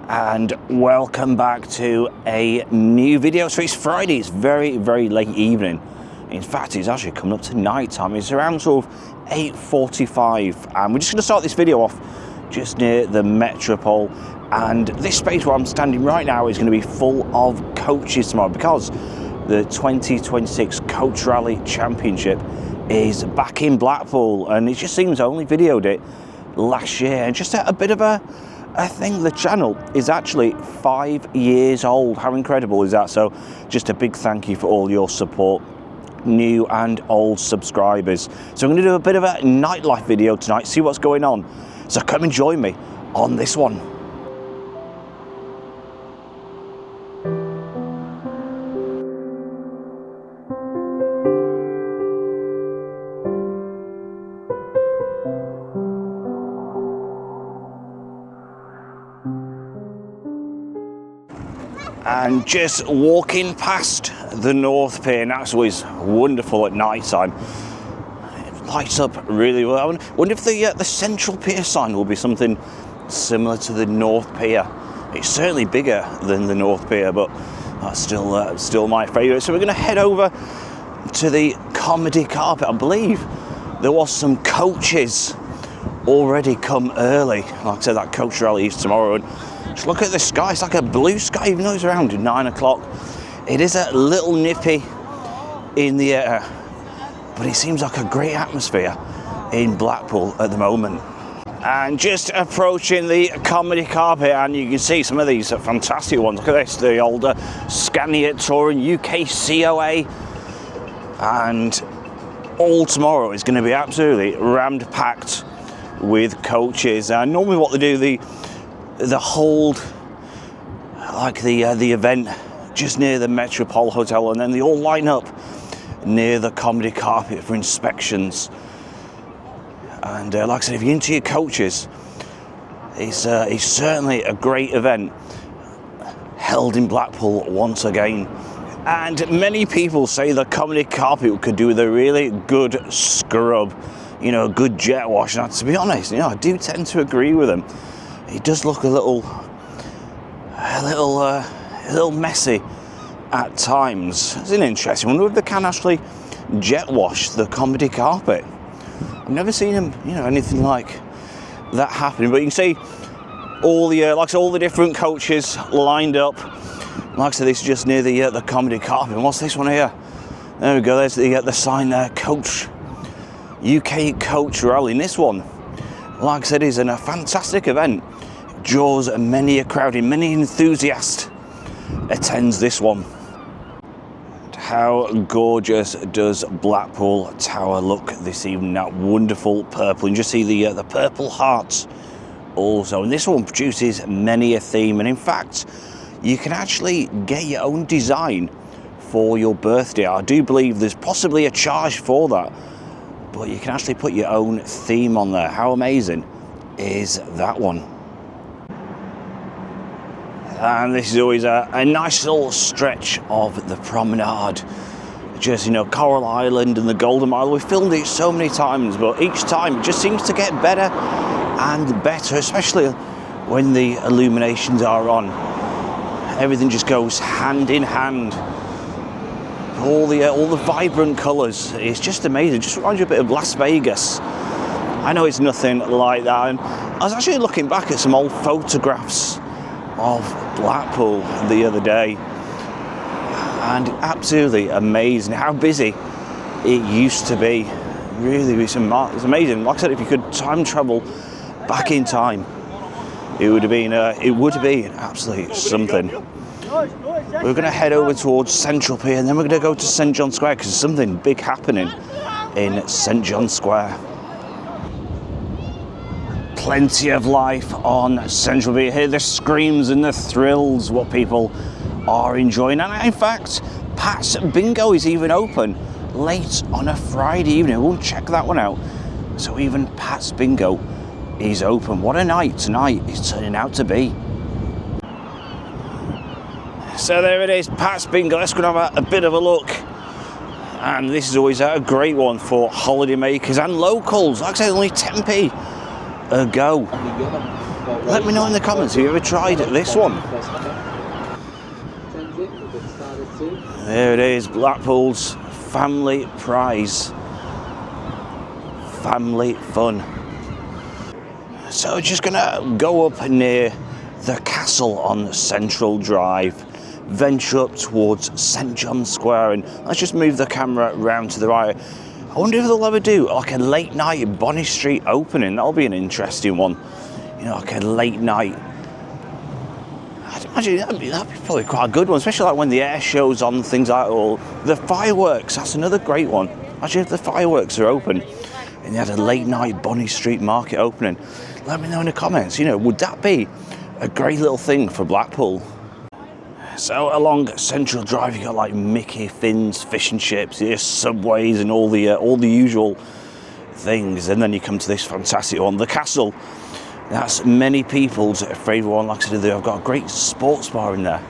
And welcome back to a new video. So it's Friday, it's very late evening. In fact, it's actually coming up to night time. It's around sort of 8:45, and we're just going to start this video off just near the Metropole. And this space where I'm standing right now is going to be full of coaches tomorrow, because the 2026 Coach Rally Championship is back in Blackpool, and it just seems I only videoed it last year. And just a bit of a thing, the channel is actually 5 years old. How incredible is that? So just a big thank you for all your support, new and old subscribers. So I'm going to do a bit of a nightlife video tonight, see what's going on. So come and join me on this one. And just walking past the North Pier, and that's always wonderful at night time. It lights up really well. I wonder if the Central Pier sign will be something similar to the North Pier. It's certainly bigger than the North Pier, but that's still my favourite. So we're going to head over to the comedy carpet. I believe there was some coaches already come early. Like I said, that coach rally is tomorrow. And just look at the sky, it's like a blue sky, even though it's around 9 o'clock. It is a little nippy in the air, but it seems like a great atmosphere in Blackpool at the moment. And just approaching the comedy carpet, and you can see some of these fantastic ones. Look at this, the older Scania Touring UK COA. And all tomorrow is going to be absolutely rammed packed with coaches. And normally what they do, the hold like the event just near the Metropole Hotel, and then they all line up near the comedy carpet for inspections. And like I said, if you're into your coaches, it's certainly a great event held in Blackpool once again. And many people say the comedy carpet could do with a really good scrub, you know, a good jet wash. And to be honest, you know, I do tend to agree with them. It does look a little messy at times. It's an interesting. I wonder if they can actually jet wash the comedy carpet. I've never seen them, you know, anything like that happening. But you can see all the different coaches lined up. Like I said, this is just near the comedy carpet. And what's this one here? There we go. There's the sign there, Coach UK Coach Rally. And this one, like I said, is a fantastic event. Draws many a crowd in, many enthusiasts attends this one. And how gorgeous does Blackpool Tower look this evening? That wonderful purple, and just see the purple hearts also. And this one produces many a theme, and in fact you can actually get your own design for your birthday. I do believe there's possibly a charge for that, but you can actually put your own theme on there. How amazing is that one? And this is always a nice little stretch of the Promenade. Just, you know, Coral Island and the Golden Mile. We've filmed it so many times, but each time it just seems to get better and better, especially when the illuminations are on. Everything just goes hand in hand. All the vibrant colours. It's just amazing. It just reminds you a bit of Las Vegas. I know it's nothing like that. And I was actually looking back at some old photographs of Blackpool the other day, and absolutely amazing how busy it used to be. Really, it's amazing. Like I said, if you could time travel back in time, it would have been absolutely something. We're going to head over towards Central Pier, and then we're going to go to St John Square, because there's something big happening in St John Square. Plenty of life on Central Pier. Hear the screams and the thrills, what people are enjoying. And in fact, Pat's Bingo is even open late on a Friday evening. We'll check that one out. So even Pat's Bingo is open. What a night tonight is turning out to be. So there it is, Pat's Bingo. Let's go and have a bit of a look. And this is always a great one for holiday makers and locals. Like I said, only 10p a go. Let me know in the comments, have you ever tried this one? There it is, Blackpool's family prize. Family fun. So just gonna go up near the castle on Central Drive, venture up towards St John's Square, and let's just move the camera round to the right. I wonder if they'll ever do like a late night Bonnie Street opening. That'll be an interesting one. You know, like a late night. I'd imagine that'd be probably quite a good one, especially like when the air show's on, things like that. Or the fireworks, that's another great one. Imagine if the fireworks are open and they had a late night Bonnie Street market opening. Let me know in the comments, you know, would that be a great little thing for Blackpool? So along Central Drive, you got like Mickey, Finn's, fish and chips, Subways, and all the usual things. And then you come to this fantastic one, the castle. That's many people's favourite one. Like I said, they've got a great sports bar in there.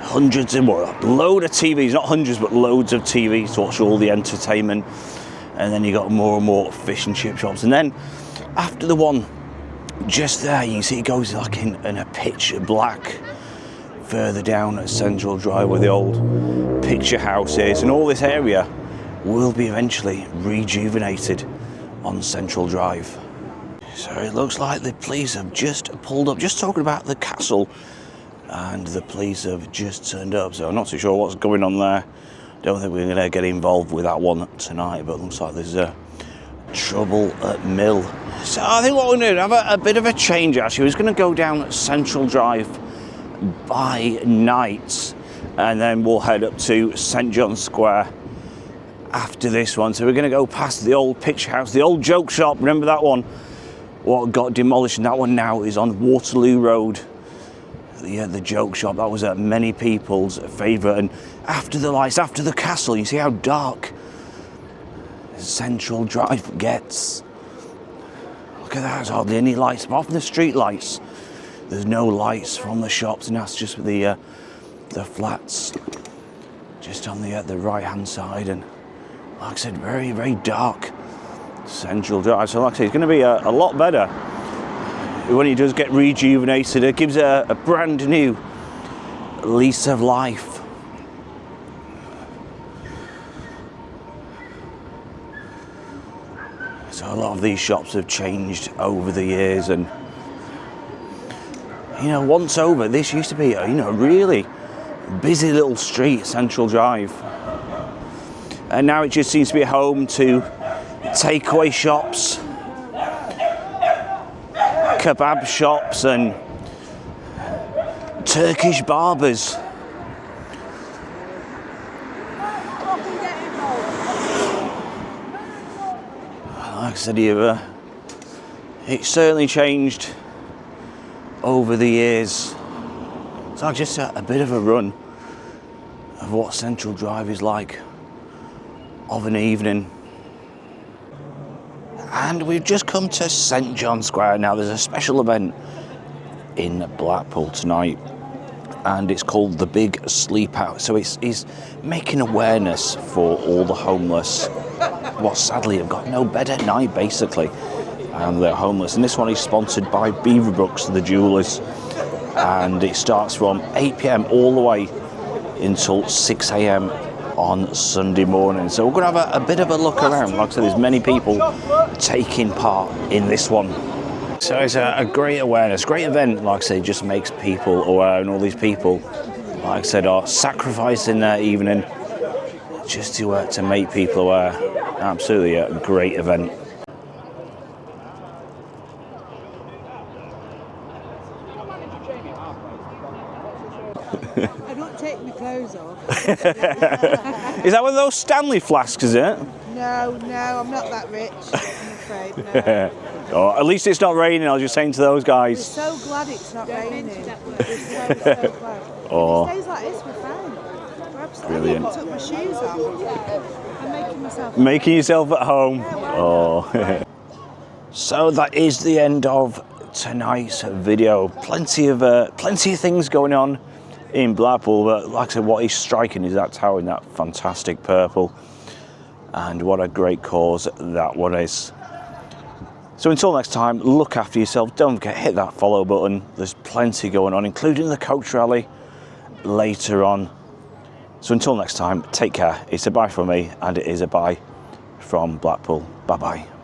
Hundreds and load of TVs, not hundreds, but loads of TVs to watch all the entertainment. And then you got more and more fish and chip shops. And then after the one just there, you can see it goes like in a pitch black further down at Central Drive where the old picture house is, and all this area will be eventually rejuvenated on Central Drive. So it looks like the police have just pulled up, just talking about the castle, and the police have just turned up, so I'm not too sure what's going on there. Don't think we're going to get involved with that one tonight, but it looks like there's trouble at Mill. So I think what we're going to do, have a bit of a change actually. We're going to go down Central Drive by night, and then we'll head up to St John's Square after this one. So we're going to go past the old picture house, the old joke shop, remember that one? What got demolished, and that one now is on Waterloo Road. The joke shop, that was many people's favourite. And after the lights, after the castle, you see how dark Central Drive gets. Look at that, there's hardly any lights, apart from the street lights. There's no lights from the shops, and that's just the flats just on the right hand side. And like I said, very, very dark Central Drive. So like I say, it's going to be a lot better when it does get rejuvenated. It gives it a brand new lease of life. So a lot of these shops have changed over the years, and you know, once over, this used to be a really busy little street, Central Drive, and now it just seems to be home to takeaway shops, kebab shops, and Turkish barbers. Like I said, it's certainly changed over the years. So just a bit of a run of what Central Drive is like of an evening. And we've just come to St John's Square. Now there's a special event in Blackpool tonight, and it's called the BIG SleepOut. So it's making awareness for all the homeless, what sadly have got no bed at night basically, and they're homeless. And this one is sponsored by Beaverbrooks, the jewellers, and it starts from 8 PM all the way until 6 AM on Sunday morning. So we're going to have a bit of a look around. Like I said, there's many people taking part in this one. So it's a great awareness, great event. Like I say, just makes people aware, and all these people, like I said, are sacrificing their evening just to make people aware. Absolutely a great event. I don't take my clothes off. Is that one of those Stanley flasks, is it? No, I'm not that rich, I'm afraid, no. Oh, at least it's not raining, I was just saying to those guys. We're so glad it's not raining. We're so glad. Oh. If it stays like this, we're fine. We're absolutely. Brilliant. I took my shoes off. I'm making myself. Making yourself at home. Yeah, oh. So that is the end of tonight's video. Plenty of things going on in Blackpool, but like I said, what is striking is that tower in that fantastic purple, and what a great cause that one is. So until next time, look after yourself. Don't forget, hit that follow button. There's plenty going on, including the coach rally later on. So until next time, take care. It's a bye from me, and it is a bye from Blackpool. Bye-bye.